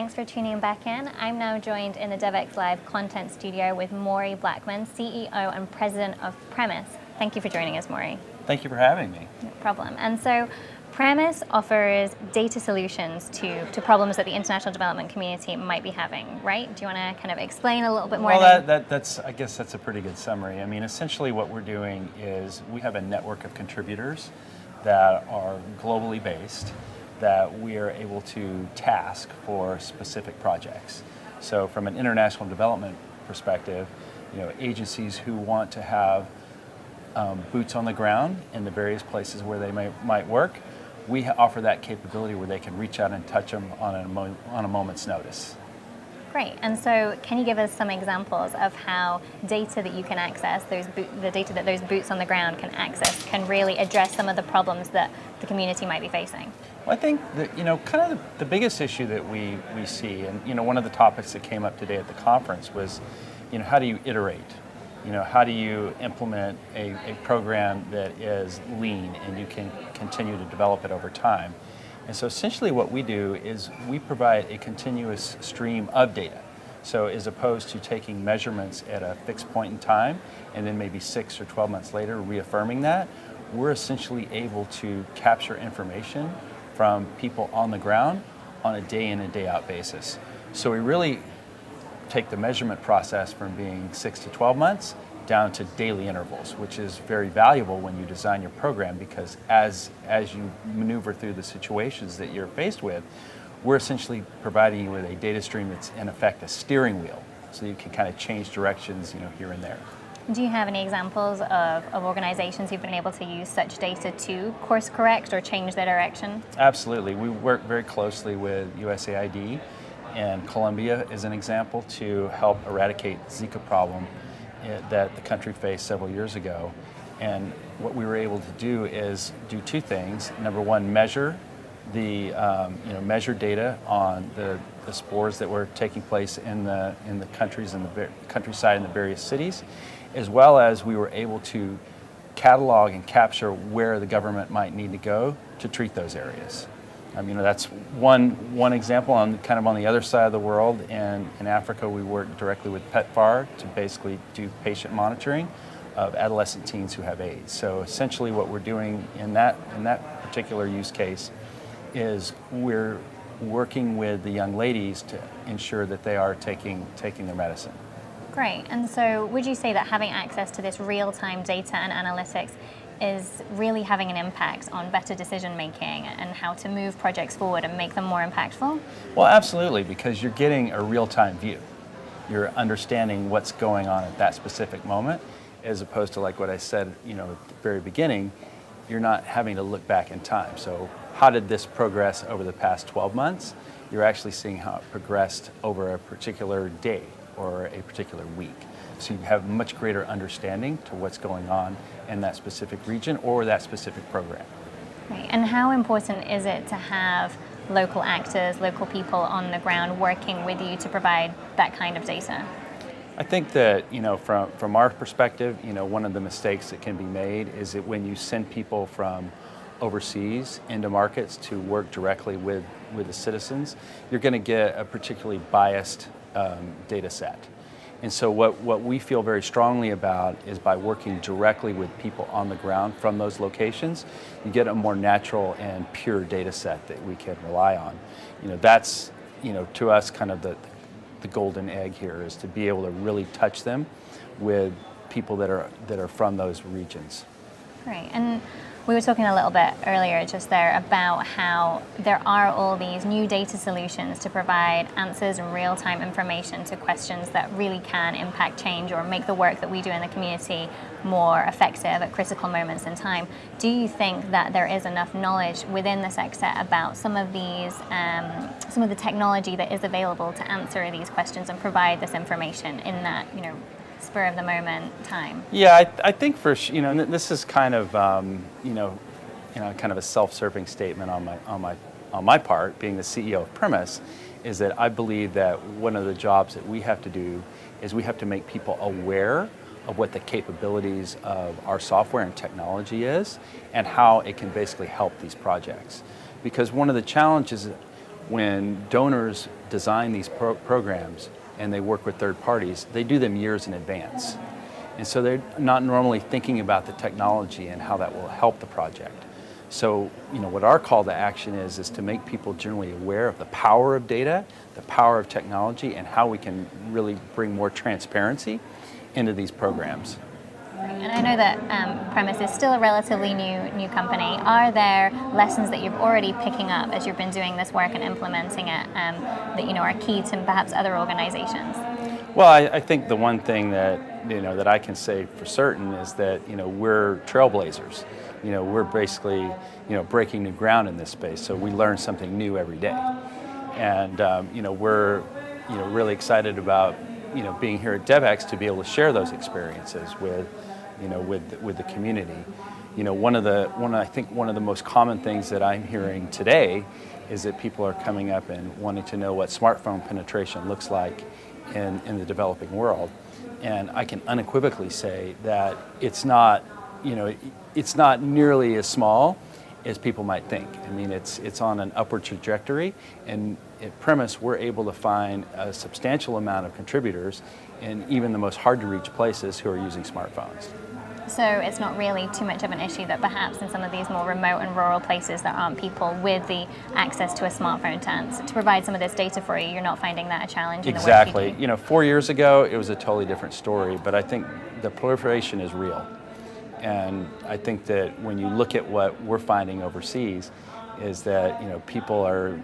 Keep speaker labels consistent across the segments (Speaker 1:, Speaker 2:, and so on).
Speaker 1: Thanks for tuning back in. I'm now joined in the Devex Live content studio with Maury Blackman, CEO and President of Premise. Thank you for joining us, Maury.
Speaker 2: Thank you for having me.
Speaker 1: No problem. And so Premise offers data solutions to problems that the international development community might be having, right? Do you want to kind of explain a little bit more?
Speaker 2: Well, I guess that's a pretty good summary. I mean, essentially what we're doing is we have a network of contributors that are globally based that we are able to task for specific projects. So from an international development perspective, agencies who want to have boots on the ground in the various places where they might work, we offer that capability where they can reach out and touch them on a moment's notice.
Speaker 1: Great. And so can you give us some examples of how data that you can access, the data that those boots on the ground can access, can really address some of the problems that the community might be facing?
Speaker 2: Well, I think that, kind of the biggest issue that we see, and one of the topics that came up today at the conference was, how do you iterate? How do you implement a program that is lean and you can continue to develop it over time? And so essentially what we do is we provide a continuous stream of data. So as opposed to taking measurements at a fixed point in time and then maybe 6 or 12 months later reaffirming that, we're essentially able to capture information from people on the ground on a day in and day out basis. So we really take the measurement process from being 6 to 12 months down to daily intervals, which is very valuable when you design your program, because as you maneuver through the situations that you're faced with, we're essentially providing you with a data stream that's in effect a steering wheel, so you can kind of change directions here and there.
Speaker 1: Do you have any examples of organizations who've been able to use such data to course correct or change their direction?
Speaker 2: Absolutely. We work very closely with USAID and Colombia as an example to help eradicate the Zika problem that the country faced several years ago. And what we were able to do is do two things. Number one, measure measure data on the spores that were taking place in the countries and the countryside in the various cities, as well as we were able to catalog and capture where the government might need to go to treat those areas. That's one example. On the other side of the world, in Africa, we work directly with PEPFAR to basically do patient monitoring of adolescent teens who have AIDS. So essentially what we're doing in that particular use case is we're working with the young ladies to ensure that they are taking their medicine.
Speaker 1: Great. And so would you say that having access to this real-time data and analytics is really having an impact on better decision making and how to move projects forward and make them more impactful?
Speaker 2: Well, absolutely, because you're getting a real-time view. You're understanding what's going on at that specific moment, as opposed to like what I said, at the very beginning, you're not having to look back in time. So how did this progress over the past 12 months? You're actually seeing how it progressed over a particular day or a particular week. So you have much greater understanding to what's going on in that specific region or that specific program.
Speaker 1: Right. And how important is it to have local actors, local people on the ground working with you to provide that kind of data?
Speaker 2: I think that, from our perspective, one of the mistakes that can be made is that when you send people from overseas into markets to work directly with the citizens, you're going to get a particularly biased data set. And so what we feel very strongly about is by working directly with people on the ground from those locations, you get a more natural and pure data set that we can rely on. That's, to us, kind of the golden egg here, is to be able to really touch them with people that are from those regions.
Speaker 1: Great. And we were talking a little bit earlier just there about how there are all these new data solutions to provide answers and real-time information to questions that really can impact change or make the work that we do in the community more effective at critical moments in time. Do you think that there is enough knowledge within the sector about some of the technology that is available to answer these questions and provide this information in that, spur of the moment time?
Speaker 2: Yeah, I think this is kind of kind of a self-serving statement on my part, being the CEO of Premise, is that I believe that one of the jobs that we have to do is we have to make people aware of what the capabilities of our software and technology is and how it can basically help these projects. Because one of the challenges when donors design these programs and they work with third parties, they do them years in advance. And so they're not normally thinking about the technology and how that will help the project. So, what our call to action is to make people generally aware of the power of data, the power of technology, and how we can really bring more transparency into these programs.
Speaker 1: And I know that Premise is still a relatively new company. Are there lessons that you're already picking up as you've been doing this work and implementing it that are key to perhaps other organizations?
Speaker 2: Well, I think the one thing that that I can say for certain is that we're trailblazers. We're basically breaking new ground in this space. So we learn something new every day, and we're really excited about being here at Devex to be able to share those experiences with the community. One of the most common things that I'm hearing today is that people are coming up and wanting to know what smartphone penetration looks like in the developing world. And I can unequivocally say that it's not nearly as small as people might think. I mean, it's on an upward trajectory, and at Premise, we're able to find a substantial amount of contributors in even the most hard-to-reach places who are using smartphones.
Speaker 1: So it's not really too much of an issue that perhaps in some of these more remote and rural places there aren't people with the access to a smartphone to provide some of this data for you. You're not finding that a challenge in the work you do?
Speaker 2: Exactly. 4 years ago, it was a totally different story, but I think the proliferation is real. And I think that when you look at what we're finding overseas, is that people are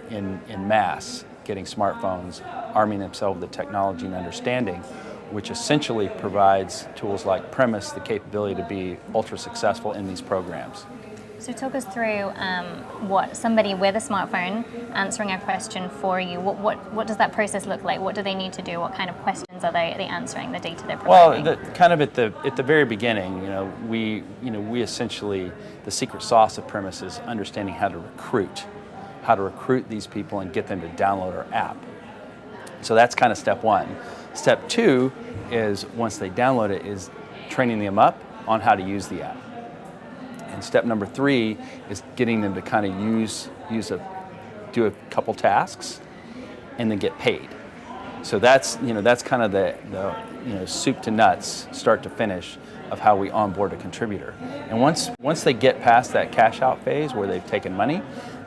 Speaker 2: in mass getting smartphones, arming themselves with the technology and understanding, which essentially provides tools like Premise the capability to be ultra successful in these programs.
Speaker 1: So talk us through what somebody with a smartphone answering a question for you. What does that process look like? What do they need to do? What kind of questions are they answering? The data they're providing.
Speaker 2: Well, kind of at the very beginning, we essentially, the secret sauce of Premise is understanding how to recruit these people and get them to download our app. So that's kind of step one. Step two is once they download it, is training them up on how to use the app. And step number three is getting them to kind of do a couple tasks and then get paid. So that's kind of the soup to nuts, start to finish, of how we onboard a contributor. And once they get past that cash out phase where they've taken money,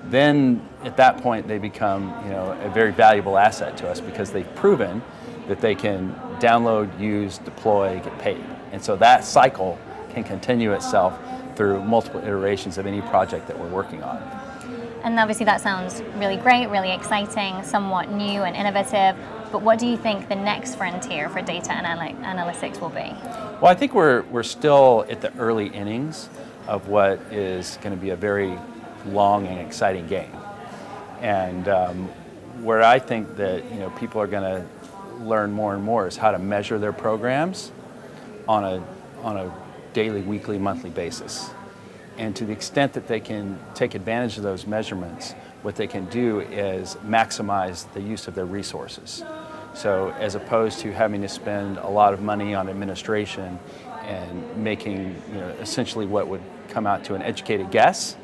Speaker 2: then at that point they become a very valuable asset to us because they've proven that they can download, use, deploy, get paid. And so that cycle can continue itself through multiple iterations of any project that we're working on.
Speaker 1: And obviously that sounds really great, really exciting, somewhat new and innovative, but what do you think the next frontier for data analytics will be?
Speaker 2: Well, I think we're still at the early innings of what is going to be a very long and exciting game. And where I think that people are going to learn more and more is how to measure their programs on a daily, weekly, monthly basis. And to the extent that they can take advantage of those measurements, what they can do is maximize the use of their resources. So as opposed to having to spend a lot of money on administration and making essentially what would come out to an educated guess,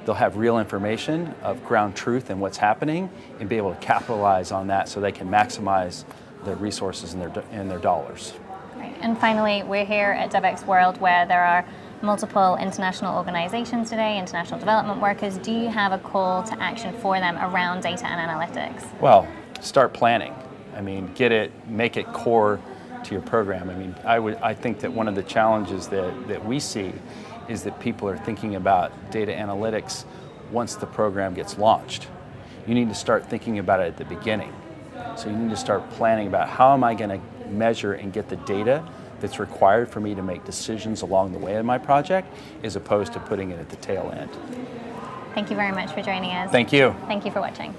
Speaker 2: they'll have real information of ground truth and what's happening and be able to capitalize on that so they can maximize their resources and their dollars.
Speaker 1: And finally, we're here at Devex World where there are multiple international organizations today, international development workers. Do you have a call to action for them around data and analytics?
Speaker 2: Well, start planning. I mean, make it core to your program. I mean, I think that one of the challenges that we see is that people are thinking about data analytics once the program gets launched. You need to start thinking about it at the beginning. So you need to start planning about how am I going to measure and get the data that's required for me to make decisions along the way in my project, as opposed to putting it at the tail end.
Speaker 1: Thank you very much for joining us.
Speaker 2: Thank you.
Speaker 1: Thank you for watching.